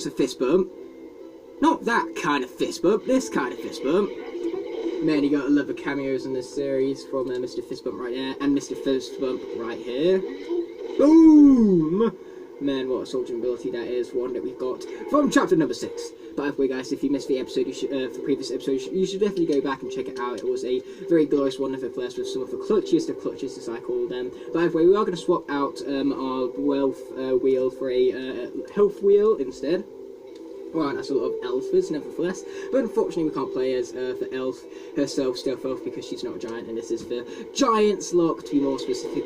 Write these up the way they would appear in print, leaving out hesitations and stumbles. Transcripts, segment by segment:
wants a fist bump. Not that kind of fist bump, this kind of fist bump. Man, you gotta love the cameos in this series from Mr. Fist Bump right there and Mr. Fist Bump right here. Boom! Man, what a Soul Gem ability that is, one that we've got from chapter number 6. By the way, guys, if you missed the episode, the previous episode, you should definitely go back and check it out. It was a very glorious one, nevertheless, with some of the clutchiest of clutches, as I call them. By the way, we are going to swap out our wealth wheel for a health wheel instead. Well, that's a lot of Elfers, nevertheless. But unfortunately, we can't play as the Elf herself, Stealth Elf, because she's not a giant, and this is the Giant's Lock, to be more specific,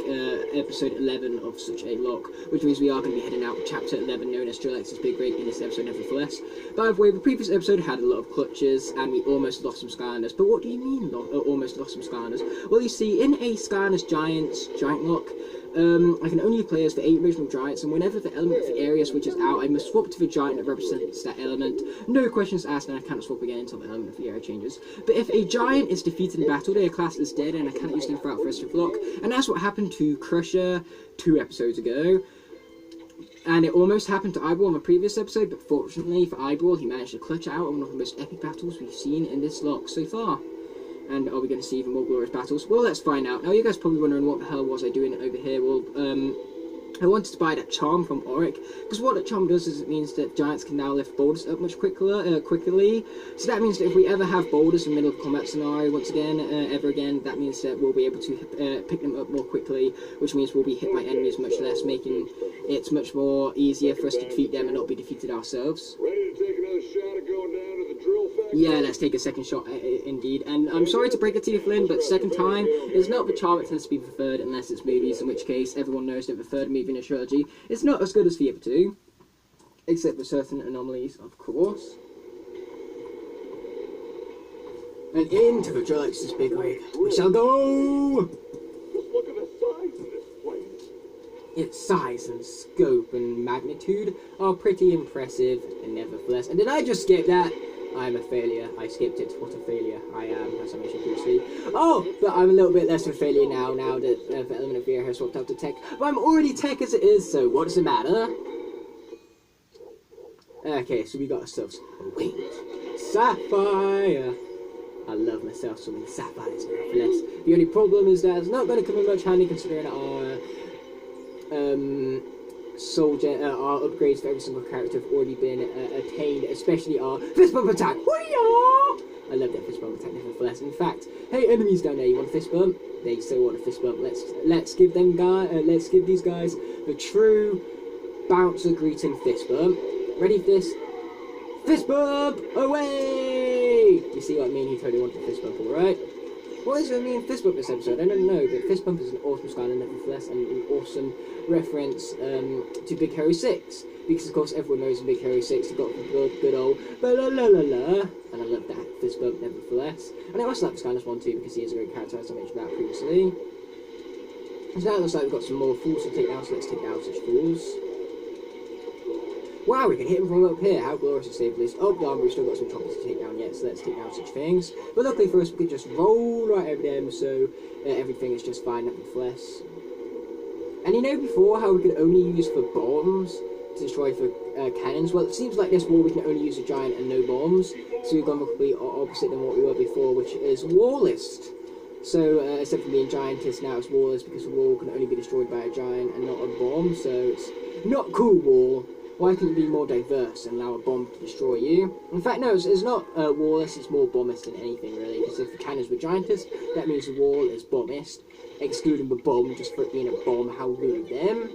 episode 11 of such a lock, which means we are going to be heading out with chapter 11, known as Drillex's Big Rig, in this episode, nevertheless. By the way, the previous episode had a lot of clutches, and we almost lost some Skylanders. But what do you mean, almost lost some Skylanders? Well, you see, in a Skylanders Giant Lock, I can only play as the 8 original giants, and whenever the element of the area switches out, I must swap to the giant that represents that element. No questions asked, and I cannot swap again until the element of the area changes. But if a giant is defeated in battle, they are classed as dead, and I cannot use them throughout the rest of the block. And that's what happened to Crusher 2 episodes ago. And it almost happened to Eyeball in the previous episode, but fortunately for Eyeball, he managed to clutch out one of the most epic battles we've seen in this lock so far. And are we going to see even more glorious battles? Well, let's find out. Now, you guys are probably wondering what the hell was I doing over here. Well, I wanted to buy that charm from Auric, because what that charm does is it means that giants can now lift boulders up much quickly. So that means that if we ever have boulders in the middle of the combat scenario once again, ever again, that means that we'll be able to pick them up more quickly, which means we'll be hit by enemies much less, making it much more easier for us to defeat them and not be defeated ourselves. Ready to take another shot at going down to the drill factory? Yeah, let's take a second shot, indeed. And I'm sorry to break it to you, Flynn, but second time is not the charm that tends to be the third, unless it's movies, in which case everyone knows that the third movie in a trilogy is not as good as the other two, except for certain anomalies, of course. And into the Drillex's Big Rig we shall go! Just look at the size of this place. Its size and scope and magnitude are pretty impressive, and nevertheless. And did I just skip that? I'm a failure. I skipped it. What a failure I am, as I mentioned previously. Oh, but I'm a little bit less of a failure now that the element of fear has swapped out to tech. But I'm already tech as it is, so what does it matter? Okay, so we got ourselves a winged sapphire. I love myself some winged sapphires, nevertheless. The only problem is that it's not going to come in much handy considering our Soul Gem, our upgrades for every single character have already been attained, especially our fist bump attack. I love that fist bump attack, nevertheless. In fact, hey, enemies down there, you want a fist bump? They still want a fist bump. Let's give these guys the true bouncer greeting fist bump. Ready for this? Fist bump away! You see what I mean? He totally wanted a fist bump, alright? What does it mean fist bump this episode? I don't know, but fist bump is an awesome Skylander, nevertheless, and an awesome reference to Big Hero 6. Because, of course, everyone knows in Big Hero 6 you've got the good old ba-la-la-la-la. And I love that fist bump, nevertheless. And I also like Skylanders 1 too, because he is a great character, as I mentioned about previously. So now it looks like we've got some more fools to take down, so let's take down such fools. Wow, we can hit him from up here. How glorious is save this? Oh, no, we've still got some choppers to take down yet, so let's take down such things. But luckily for us, we can just roll right over them, so everything is just fine, nevertheless. And you know before how we could only use for bombs to destroy for cannons? Well, it seems like this war we can only use a giant and no bombs, so we've gone the complete opposite than what we were before, which is warless. So, except for being giantess, now it's warless because the wall can only be destroyed by a giant and not a bomb, so it's not cool war. Why couldn't it be more diverse and allow a bomb to destroy you? In fact, no, it's not warless, it's more bombist than anything, really. Because if the cannons were giantess, that means the wall is bombist. Excluding the bomb, just for it being a bomb, how rude of them.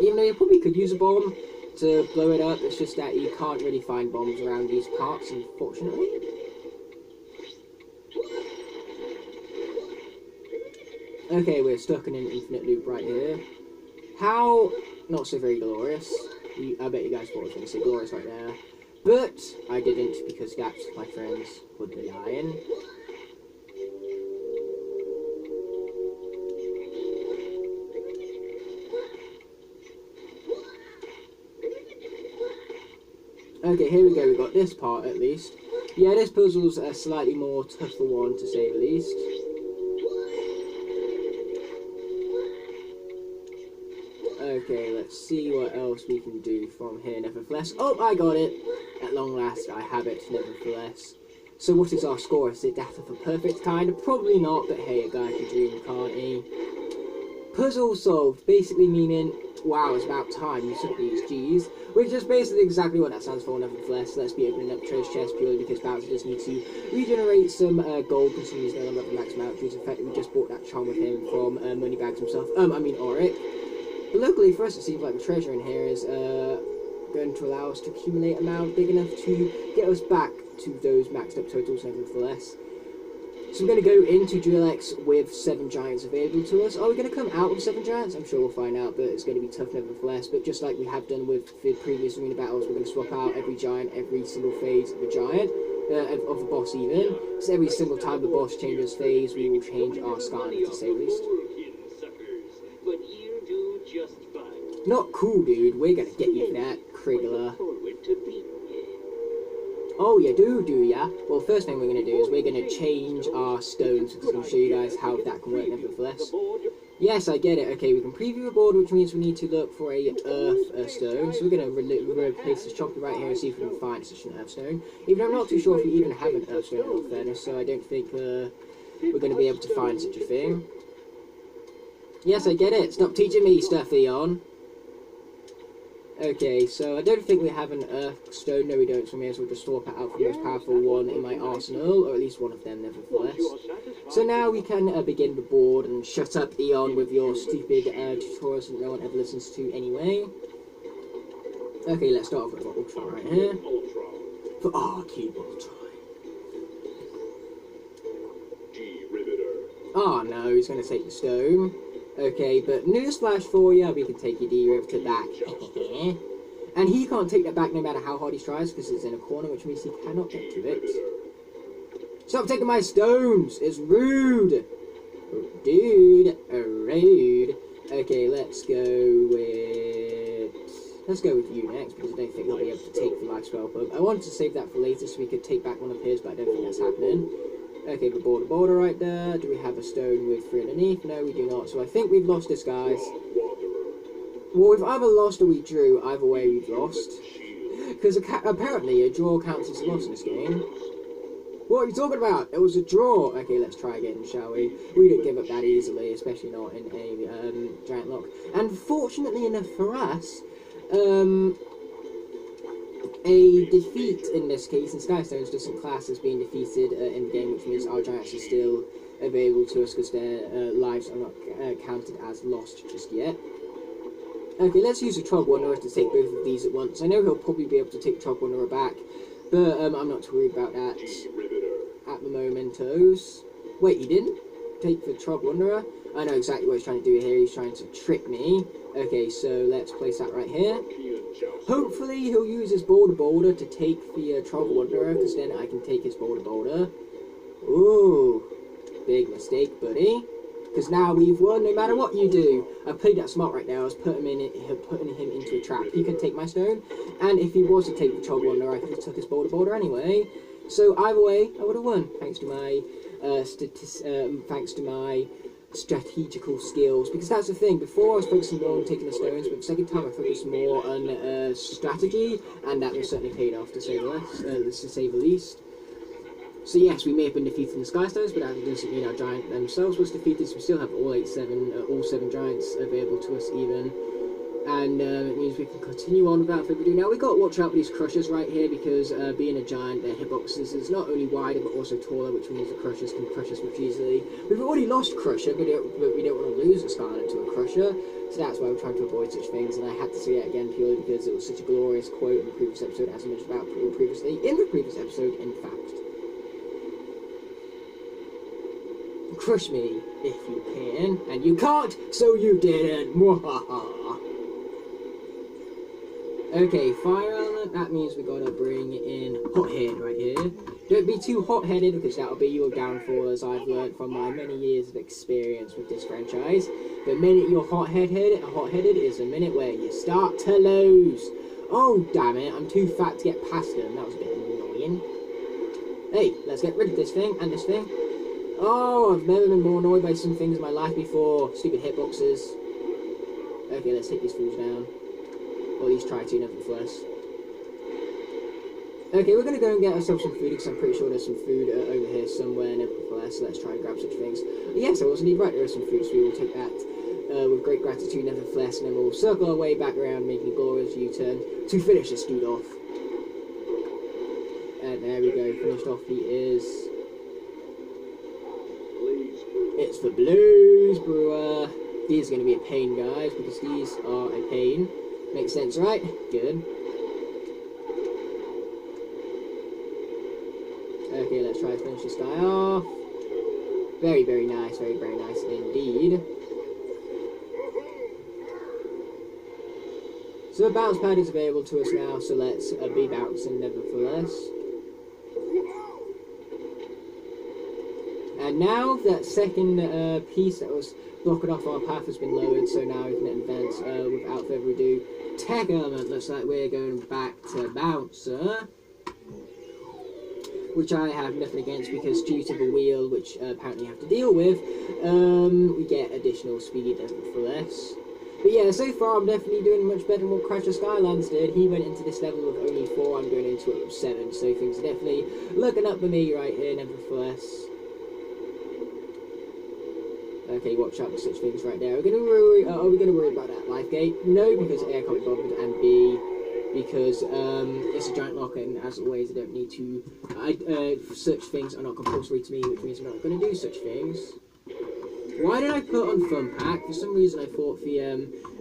Even though you probably could use a bomb to blow it up, it's just that you can't really find bombs around these parts, unfortunately. Okay, we're stuck in an infinite loop right here. How... not so very glorious. I bet you guys thought I was going to say glorious right there. But I didn't, because that, my friends, would be lying. Okay, here we go, we got this part at least. Yeah, this puzzle's a slightly more tougher one, to say the least. Okay, let's see what else we can do from here, nevertheless. Oh, I got it! At long last, I have it, nevertheless. So what is our score? Is it that of a perfect kind? Probably not, but hey, a guy can dream, can't he? Puzzle solved, basically meaning, wow, it's about time you took these G's, which is basically exactly what that stands for, nevertheless. Let's be opening up Treasure Chest purely because Bowser just needs to regenerate some gold, considering he's no longer at the max amount due to the fact that we just bought that charm with him from Moneybags himself, Auric. But luckily for us, it seems like the treasure in here is going to allow us to accumulate amount big enough to get us back to those maxed up totals, nevertheless. So we're going to go into Drill X with 7 giants available to us. Are we going to come out with 7 giants? I'm sure we'll find out, but it's going to be tough nevertheless. But just like we have done with the previous arena battles, we're going to swap out every giant, every single phase of the giant, of the boss even. So every single time the boss changes phase, we will change our Skylanders, to say the least. Not cool, dude. We're going to get you for that, Kriggler. Oh, you do ya? Well, first thing we're going to do is we're going to change our stones, because I'm going to show you guys how that can work nevertheless. Yes, I get it. Okay, we can preview the board, which means we need to look for a earth stone. So we're going to replace this chocolate right here and see if we can find such an earth stone. Even I'm not too sure if we even have an earth stone in all fairness, so I don't think we're going to be able to find such a thing. Yes, I get it. Stop teaching me stuff, Eon. Okay, so I don't think we have an earth stone. No, we don't, so we may as well just swap it out for the most powerful one in my arsenal, or at least one of them, nevertheless. So now we can begin the board, and shut up, Eon, with your stupid tutorials that no one ever listens to anyway. Okay, let's start off with Ultron right here. For Cube Ultron. Oh no, he's going to take the stone. Okay, but newsflash for you, we can take your derivative back. And he can't take that back no matter how hard he tries, because it's in a corner, which means he cannot get to it. Stop taking my stones! It's rude! Dude, rude. Okay, let's go with you next, because I don't think he'll be able to take the life spell pub. I wanted to save that for later so we could take back one of his, but I don't think that's happening. Okay, the border right there. Do we have a stone with 3 underneath? No, we do not. So I think we've lost this, guys. Well, we've either lost or we drew. Either way, we've lost. Because apparently a draw counts as a loss in this game. What are you talking about? It was a draw. Okay, let's try again, shall we? We don't give up that easily, especially not in a giant lock. And fortunately enough for us, a defeat in this case in Skystones doesn't class as being defeated in the game, which means our giants are still available to us because their lives are not counted as lost just yet. Okay, let's use a Trog Wanderer to take both of these at once. I know he'll probably be able to take Trog Wanderer back, but I'm not too worried about that at the momentos. Wait, he didn't take the Trog Wanderer? I know exactly what he's trying to do here. He's trying to trick me. Okay, so let's place that right here. Hopefully he'll use his Boulder to take the Trog Wanderer, because then I can take his Boulder. Ooh, big mistake, buddy. Because now we've won no matter what you do. I played that smart right now. I was putting him into a trap. He could take my stone, and if he was to take the Trog Wanderer, I could have took his Boulder anyway. So either way, I would have won, thanks to my strategical skills, because that's the thing. Before I was focusing more on taking the stones, but the second time I focused more on strategy, and that was certainly paid off to say the least. So yes, we may have been defeated in the Skystones, but that doesn't mean our giant themselves was defeated. So we still have all 7 giants available to us even, and it means we can continue on without further ado. Now we got to watch out for these crushers right here, because being a giant, their hitboxes is not only wider but also taller, which means the crushers can crush us much easily. We've already lost Crusher, but we don't want to lose a Skylander to a Crusher, so that's why we're trying to avoid such things. And I had to say it again purely because it was such a glorious quote in the previous episode, as I mentioned about previously in the previous episode. In fact, crush me if you can, and you can't, so you didn't. Okay, fire element, that means we gotta bring in Hothead right here. Don't be too hot-headed, because that'll be your downfall, as I've learned from my many years of experience with this franchise. The minute you're hot-headed is the minute where you start to lose. Oh, damn it, I'm too fat to get past them. That was a bit annoying. Hey, let's get rid of this thing, and this thing. Oh, I've never been more annoyed by some things in my life before. Stupid hitboxes. Okay, let's take these fools down. Or at least try to, nevertheless. Okay, we're going to go and get ourselves some food, because I'm pretty sure there's some food over here somewhere, nevertheless. So let's try and grab such things. Yes, I was indeed right, there is some food, so we will take that with great gratitude, nevertheless, and then we'll circle our way back around, making a glorious U-turn to finish this dude off. And there we go, finished off he is. It's the Blues Brewer. These are going to be a pain, guys, because these are a pain. Makes sense, right? Good. Okay, let's try to finish this guy off. Very, very nice indeed. So the bounce pad is available to us now, so let's be bouncing nevertheless. And now that second piece that was blocking off our path has been lowered, so now we can advance without further ado. Tech element, looks like we're going back to Bouncer, which I have nothing against because due to the wheel, which apparently you have to deal with, we get additional speed nevertheless. But yeah, so far I'm definitely doing much better than what Crash of Skylanders did. He went into this level with only 4, I'm going into it with 7, so things are definitely looking up for me right here nevertheless. Okay, watch out for such things right there. Are we going to worry about that life gate? No, because A, I can't be bothered, and B, because it's a giant lock, and as always, I don't need to. Such things are not compulsory to me, which means I'm not going to do such things. Why did I put on Fun Pack? For some reason, I thought the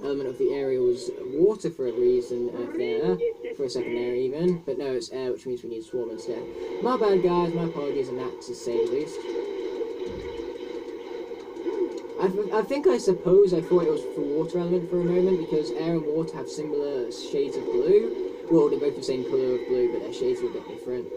element of the area was water for a reason there, for a second there even, but no, it's air, which means we need Swarm instead. My bad, guys. My apologies on that, to say the least. I suppose I thought it was the water element for a moment, because air and water have similar shades of blue. Well, they're both the same colour of blue, but their shades are a bit different.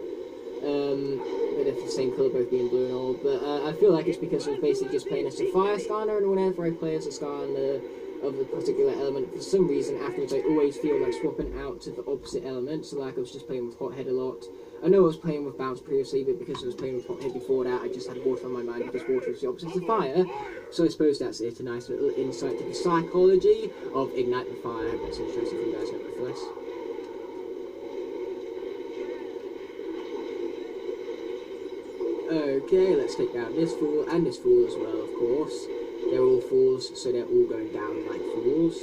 But they're the same colour, both being blue and all. But I feel like it's because I was basically just playing as a fire Skylander, and whenever I play as a Skylander of a particular element, for some reason afterwards I always feel like swapping out to the opposite element. So like I was just playing with Hothead a lot. I know I was playing with Bounce previously, but because I was playing with Hothead before that, I just had water on my mind because water is the opposite of fire. So I suppose that's it, a nice little insight to the psychology of Ignite the Fire. I hope that's interesting for you guys nevertheless. Okay, let's take down this fool and this fool as well, of course. They're all fools, so they're all going down like fools.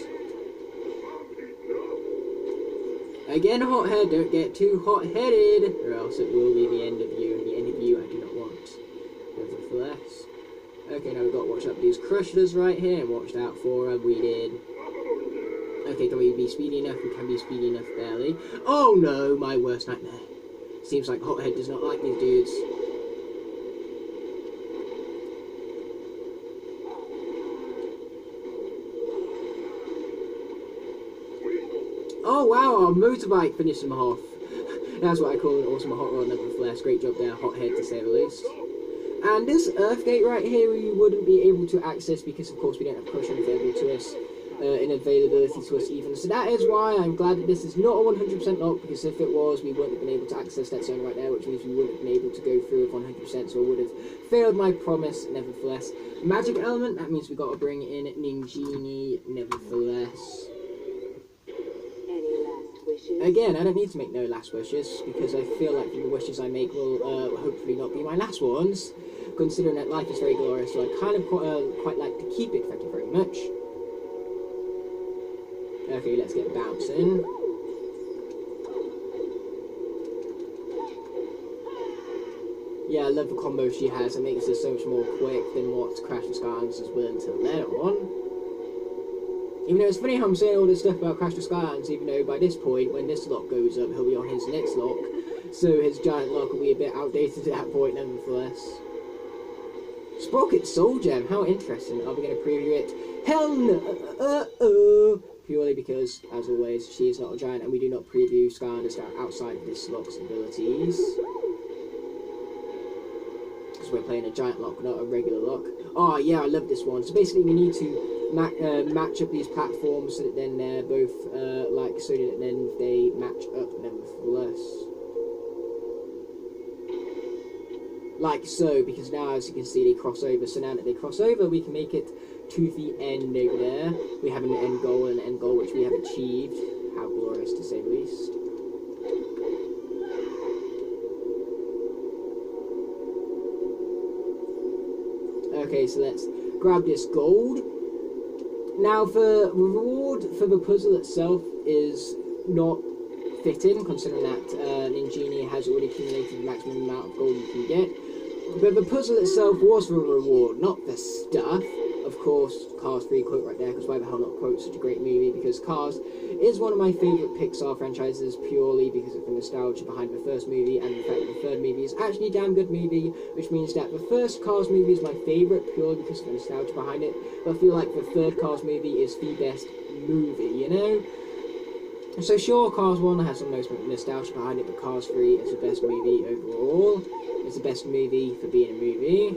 Again, Hothead, don't get too hot-headed, or else it will be the end of you, and the end of you I do not want. Nevertheless. Okay, now we've got to watch out for these crushers right here, and watch out for a weeded. Okay, can we be speedy enough? We can be speedy enough, barely. Oh no, my worst nightmare. Seems like Hothead does not like these dudes. Oh wow, our motorbike finished him off. That's what I call an awesome hot rod nevertheless. Great job there, Hothead, to say the least. And this Earth Gate right here we wouldn't be able to access because of course we don't have cushion available to us, in availability to us even. So that is why I'm glad that this is not a 100% lock, because if it was we wouldn't have been able to access that zone right there, which means we wouldn't have been able to go through with 100%, so I would have failed my promise nevertheless. Magic element, that means we got to bring in Ninjini nevertheless. Again, I don't need to make no last wishes, because I feel like the wishes I make will hopefully not be my last ones, considering that life is very glorious, so I kind of quite like to keep it, thank you very much. Okay, let's get bouncing. Yeah, I love the combo she has, it makes her so much more quick than what Crash of Skylanders is willing to let on. Even though it's funny how I'm saying all this stuff about Crash of Skylanders, even though by this point, when this lock goes up, he'll be on his next lock, so his giant lock will be a bit outdated at that point, nevertheless. Sprocket Soul Gem, how interesting. Are we going to preview it? Hell no! Purely because, as always, she is not a giant, and we do not preview Skylanders that are outside of this lock's abilities. Because we're playing a giant lock, not a regular lock. Oh yeah, I love this one. So basically we need to match up these platforms so that then they're both so that then they match up nevertheless. Like so, because now as you can see they cross over, so now that they cross over we can make it to the end over there. We have an end goal and an end goal which we have achieved. How glorious, to say the least. Okay, so let's grab this gold. Now, the reward for the puzzle itself is not fitting, considering that Ninjini has already accumulated the maximum amount of gold you can get. But the puzzle itself was the reward, not the stuff. Of course, Cars 3 quote right there, because why the hell not quote such a great movie? Because Cars is one of my favourite Pixar franchises purely because of the nostalgia behind the first movie and the fact that the third movie is actually a damn good movie, which means that the first Cars movie is my favourite purely because of the nostalgia behind it, but I feel like the third Cars movie is the best movie, you know? So sure, Cars 1 has some nostalgia behind it, but Cars 3 is the best movie overall. It's the best movie for being a movie.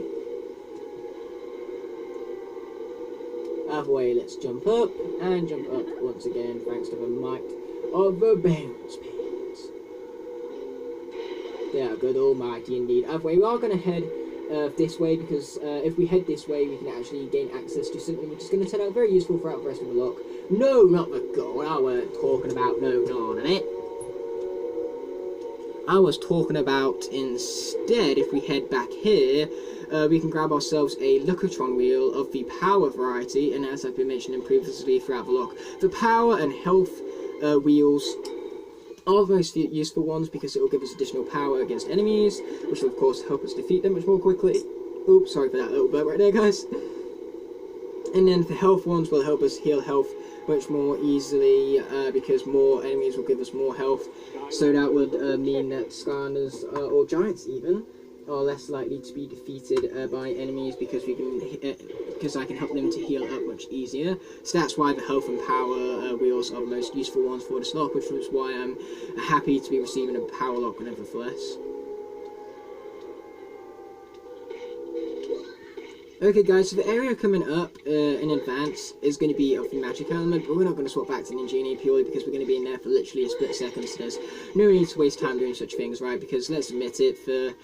Other way, let's jump up, and jump up once again, thanks to the might of the bounce pins. They are good almighty indeed. Other way, we are going to head this way, because if we head this way, we can actually gain access to something which is going to turn out very useful throughout the rest of the lock. No, not the goal. I weren't talking about no on it. I was talking about instead, if we head back here, we can grab ourselves a Lookatron wheel of the power variety, and as I've been mentioning previously throughout the lock, the power and health wheels are the most useful ones because it will give us additional power against enemies, which will of course help us defeat them much more quickly. Oops, sorry for that little burp right there, guys. And then the health ones will help us heal health much more easily because more enemies will give us more health. So that would mean that Skylanders, or Giants even, are less likely to be defeated by enemies because we can, because I can help them to heal up much easier. So that's why the health and power wheels are the most useful ones for this lock, which is why I'm happy to be receiving a power lock nevertheless. Okay guys, so the area coming up in advance is going to be of the magic element, but we're not going to swap back to Ninjini purely because we're going to be in there for literally a split second, so there's no need to waste time doing such things, right? Because let's admit it, the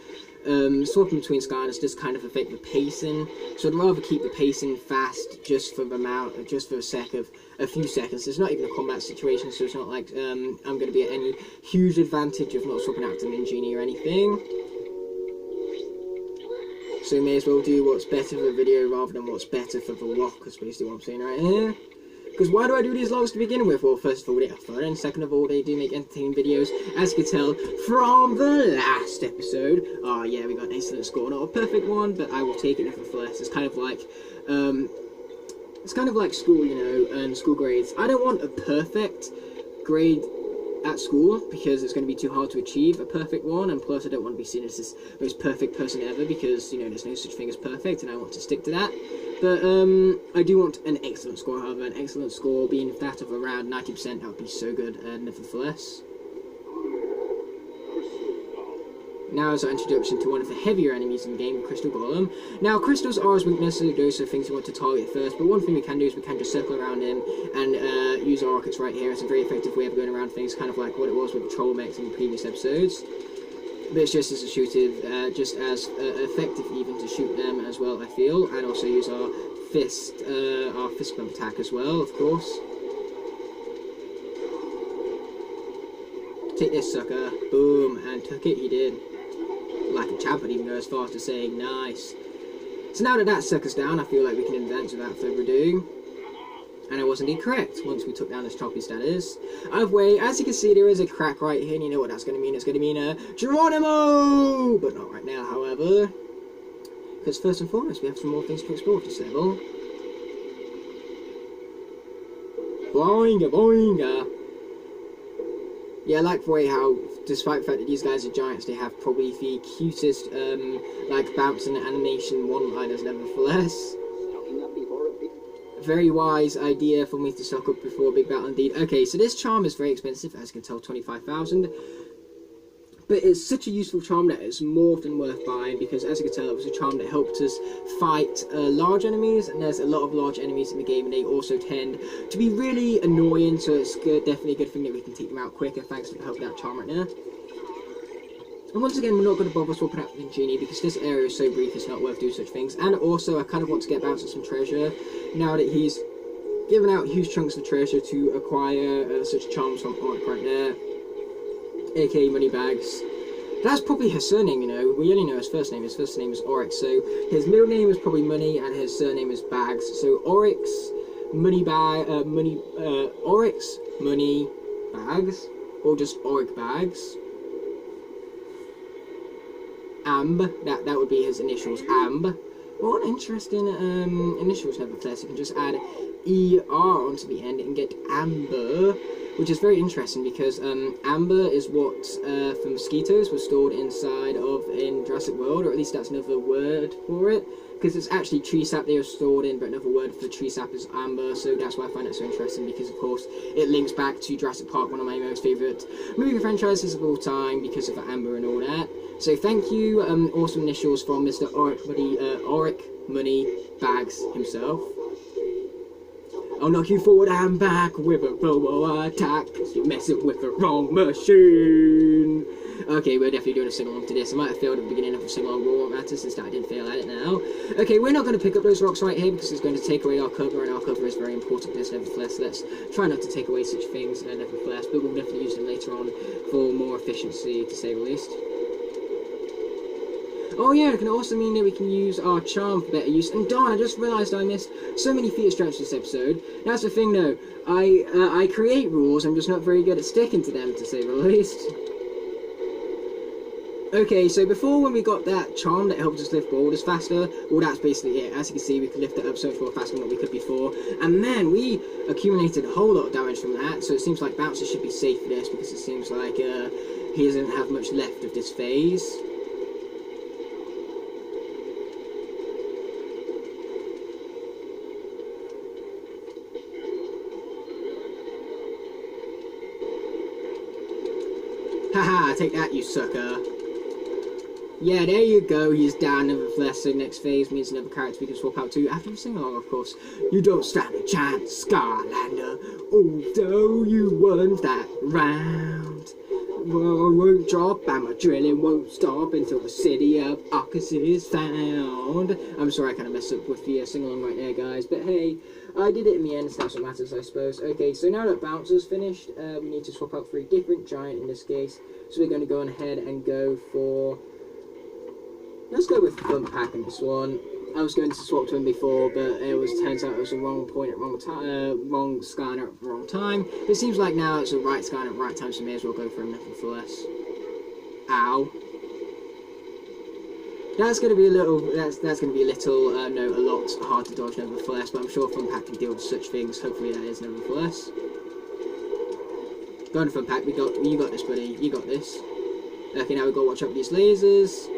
swapping between Skylanders does kind of affect the pacing, so I'd rather keep the pacing fast just for the sake of a few seconds. There's not even a combat situation, so it's not like I'm going to be at any huge advantage of not swapping out to Ninjini or anything. So we may as well do what's better for the video rather than what's better for the lock, is basically what I'm saying right here. Because why do I do these locks to begin with? Well, first of all, they are fun, and second of all, they do make entertaining videos, as you can tell from the last episode. Oh yeah, we got an excellent score, not a perfect one, but I will take it nevertheless. It's kind of like school, you know, and school grades. I don't want a perfect grade at school because it's going to be too hard to achieve a perfect one, and plus I don't want to be seen as this most perfect person ever because, you know, there's no such thing as perfect and I want to stick to that. But I do want an excellent score, however, an excellent score being that of around 90%, that would be so good nevertheless. Now is our introduction to one of the heavier enemies in the game, Crystal Golem. Now, crystals are his weakness, so those are things you want to target first, but one thing we can do is we can just circle around him and use our rockets right here. It's a very effective way of going around things, kind of like what it was with the troll mechs in the previous episodes. But it's just as just as effective even to shoot them as well, I feel, and also use our fist bump attack as well, of course. Take this sucker, boom, and took it, he did. Like a champ, I'd even go as far as to saying nice. So now that that sucker's down, I feel like we can advance without further ado. And I was indeed correct, once we took down this choppy status. Either way, as you can see, there is a crack right here, and you know what that's going to mean. It's going to mean a Geronimo! But not right now, however. Because first and foremost, we have some more things to explore at this level. Boinga, boinga! Yeah, I like the way how, despite the fact that these guys are giants, they have probably the cutest, like, bouncing animation one-liners nevertheless. Very wise idea for me to stock up before a big battle indeed. Okay, so this charm is very expensive, as you can tell, 25,000. But it's such a useful charm that it's more than worth buying, because as you can tell, it was a charm that helped us fight large enemies, and there's a lot of large enemies in the game, and they also tend to be really annoying, so it's good, definitely a good thing that we can take them out quicker thanks to the help of that charm right now. And once again, we're not going to bother swapping out the Genie because this area is so brief it's not worth doing such things. And also, I kind of want to get Bouncer some treasure now that he's given out huge chunks of treasure to acquire such charms from Auric right there, aka Moneybags. That's probably his surname, you know. We only know his first name. His first name is Auric, so his middle name is probably Money, and his surname is Bags. So Auric's Auric's Money Bags, or just Auric Bags. Amb, that would be his initials, Amb. What an interesting initials nevertheless. You can just add ER onto the end and get Amber, which is very interesting because amber is what for mosquitoes was stored inside of in Jurassic World, or at least that's another word for it, because it's actually tree sap they are stored in, but another word for tree sap is amber, so that's why I find that so interesting, because of course it links back to Jurassic Park, one of my most favourite movie franchises of all time, because of the amber and all that. So thank you, awesome initials from Mr. Auric Money Bags himself. I'll knock you forward and back with a robo attack, because you're messing with the wrong machine. Okay, we're definitely doing a sing-along to this. I might have failed at the beginning of a sing-along, but what matters since I didn't fail at it now. Okay, we're not going to pick up those rocks right here, because it's going to take away our cover, and our cover is very important to this nevertheless. Let's try not to take away such things nevertheless, but we'll definitely use them later on for more efficiency, to say the least. Oh yeah, it can also mean that we can use our charm for better use. And darn, I just realised I missed so many feature stripes this episode. That's the thing though, I create rules, I'm just not very good at sticking to them, to say the least. Okay, so before when we got that charm that helped us lift boulders faster, well that's basically it. As you can see, we could lift it up so much more faster than what we could before. And then we accumulated a whole lot of damage from that, so it seems like Bouncer should be safe for this, because it seems like he doesn't have much left of this phase. Haha, take that, you sucker. Yeah, there you go, he's down nevertheless, so next phase means another character we can swap out to after we sing along, of course. You don't stand a chance, Skylander, although you won that round. Well, I won't drop, and my drilling won't stop until the city of Arcus is found. I'm sorry I kind of messed up with the sing-along right there, guys, but hey, I did it in the end, so that's what matters, I suppose. Okay, so now that Bouncer's finished, we need to swap out for a different giant in this case. So we're going to go on ahead and go for... Let's go with Thump Pack in this one. I was going to swap to him before, but turns out it was the wrong point at wrong time, wrong Skylander at the wrong time. But it seems like now it's the right Skylander at the right time, so may as well go for him nevertheless. Ow. That's going to be a little, that's going to be a little, no, a lot hard to dodge nevertheless, but I'm sure Fun Pack can deal with such things, hopefully that is nevertheless. Go on Fun Pack, you got this buddy, you got this. Okay, now we've got to watch out for these lasers.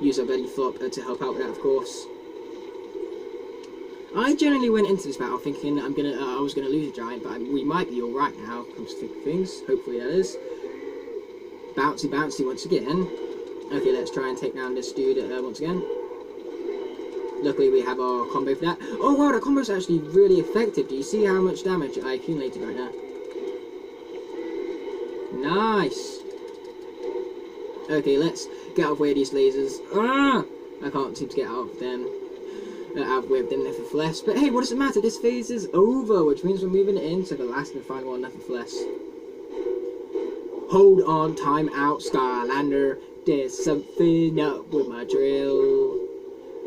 Use our belly flop to help out with that, of course. I generally went into this battle thinking I was gonna lose a giant, but we might be all right now. Comes to think of things. Hopefully that is. Bouncy, bouncy once again. Okay, let's try and take down this dude once again. Luckily we have our combo for that. Oh wow, that combo is actually really effective. Do you see how much damage I accumulated right now? Nice. Okay, let's get out of the way of these lasers. Ah! I can't seem to get out of them. Out of the way of them, nevertheless. But hey, what does it matter? This phase is over, which means we're moving into the last and final one, nevertheless. Hold on, time out, Skylander. There's something up with my drill.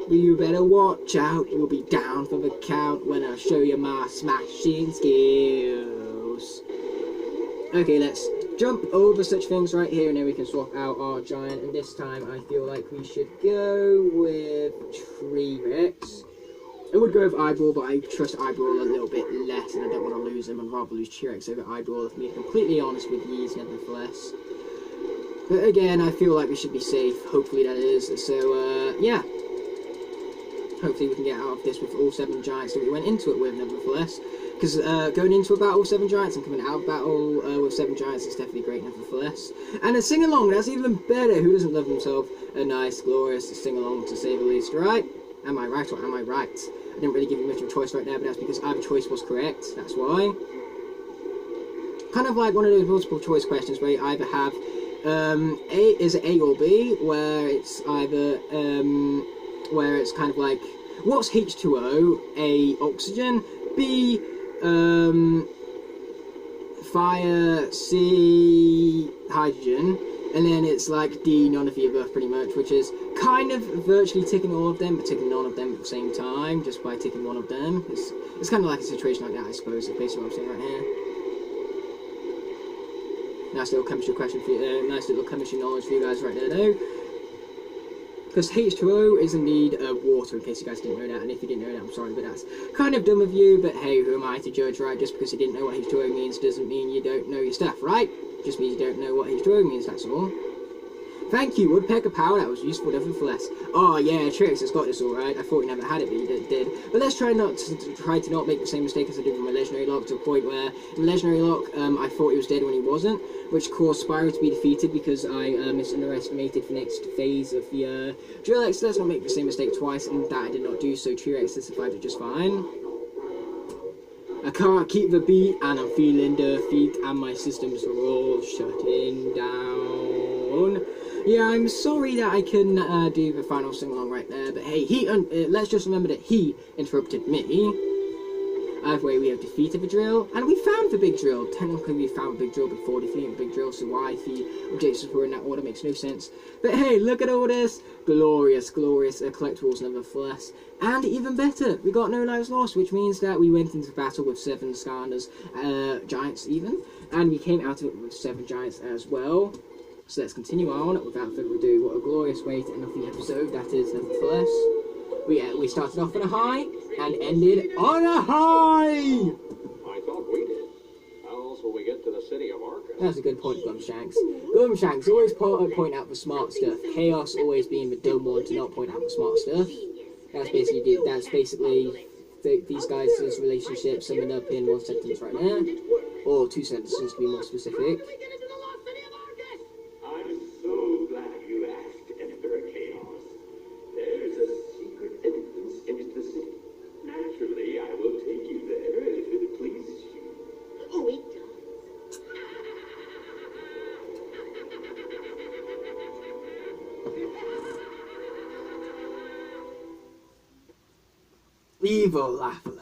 You better watch out, you'll be down for the count when I show you my smashing skills. Okay, let's jump over such things right here, and then we can swap out our giant. And this time I feel like we should go with T-Rex. I would go with Eyeball, but I trust Eyeball a little bit less, and I don't want to lose him. I'd rather lose T-Rex over Eyeball, if I'm being completely honest with these, nevertheless. But again, I feel like we should be safe. Hopefully that is. So, yeah. Hopefully we can get out of this with all 7 giants that we went into it with, nevertheless. Because going into a battle with 7 giants and coming out of battle with 7 giants is definitely great, nevertheless. And a sing-along, that's even better. Who doesn't love himself a nice, glorious sing-along, to say the least, right? Am I right or am I right? I didn't really give you much of a choice right there, but that's because either choice was correct. That's why. Kind of like one of those multiple choice questions where you either have Is it A or B, where it's either, where it's kind of like, what's H2O? A, oxygen, B, fire, C, hydrogen, and then it's like D, none of the above, pretty much, which is kind of virtually ticking all of them, but ticking none of them at the same time, just by ticking one of them. It's kind of like a situation like that, I suppose, is basically what I'm saying right here. Nice little chemistry question for you, nice little chemistry knowledge for you guys right there, though. Because H2O is indeed water, in case you guys didn't know that, and if you didn't know that, I'm sorry, but that's kind of dumb of you, but hey, who am I to judge, right? Just because you didn't know what H2O means doesn't mean you don't know your stuff, right? Just means you don't know what H2O means, that's all. Thank you, Woodpecker Power, that was useful nevertheless. Oh yeah, Trix has got this alright. I thought you never had it, but you did. But let's try to not make the same mistake as I did with my Legendary Locke, to a point where in Legendary Locke, I thought he was dead when he wasn't, which caused Spyro to be defeated because I underestimated the next phase of the Drill X. Let's not make the same mistake twice, and that I did not do, so T-Rex has survived it just fine. I can't keep the beat, and I'm feeling defeat, and my systems are all shutting down. Yeah, I'm sorry that I couldn't do the final sing-along right there, but hey, let's just remember that he interrupted me. Either way, we have defeated the drill, and we found the big drill. Technically, we found the big drill before defeating the big drill, so why the objectives were in that order makes no sense. But hey, look at all this. Glorious, glorious collectibles nevertheless. And even better, we got no lives lost, which means that we went into battle with 7 Skylanders, giants even, and we came out of it with 7 giants as well. So let's continue on, without further ado. What a glorious way to end off the episode, that is nevertheless. We started off on a high, and ended on a high! I thought we did. How else will we get to the city of Arcus? That's a good point, Glumshanks. Glumshanks always point out the smart stuff. Chaos always being the dumb one to not point out the smart stuff. That's basically these guys' relationship summed up in one sentence right now. Or 2 sentences to be more specific. Evil laugh alert.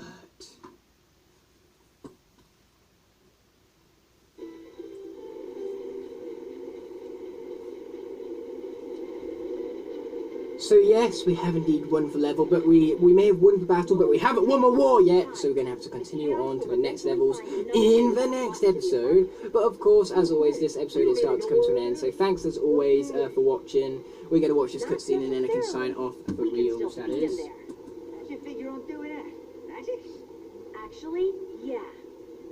So yes, we have indeed won the level, but we may have won the battle, but we haven't won the war yet, so we're going to have to continue on to the next levels in the next episode. But of course, as always, this episode is starting to come to an end, so thanks as always for watching. We're going to watch this cutscene and then I can sign off for real, that is. Figure on doing that? Magic? Actually, yeah.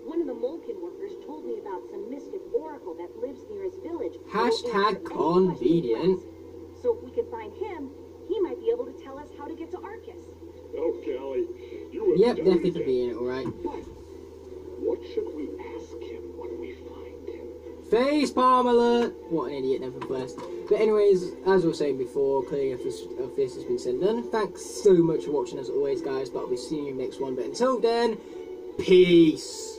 One of the Molkin workers told me about some mystic oracle that lives near his village. Hashtag convenient. So if we can find him, he might be able to tell us how to get to Arcus. Oh, Callie, you have Yep, done definitely it. could be in it, alright. What should we ask him when we find him? Facepalm alert! What an idiot, nevertheless. But anyways, as I was saying before, clearing of this has been said and done. Thanks so much for watching as always, guys, but I'll be seeing you next one. But until then, peace!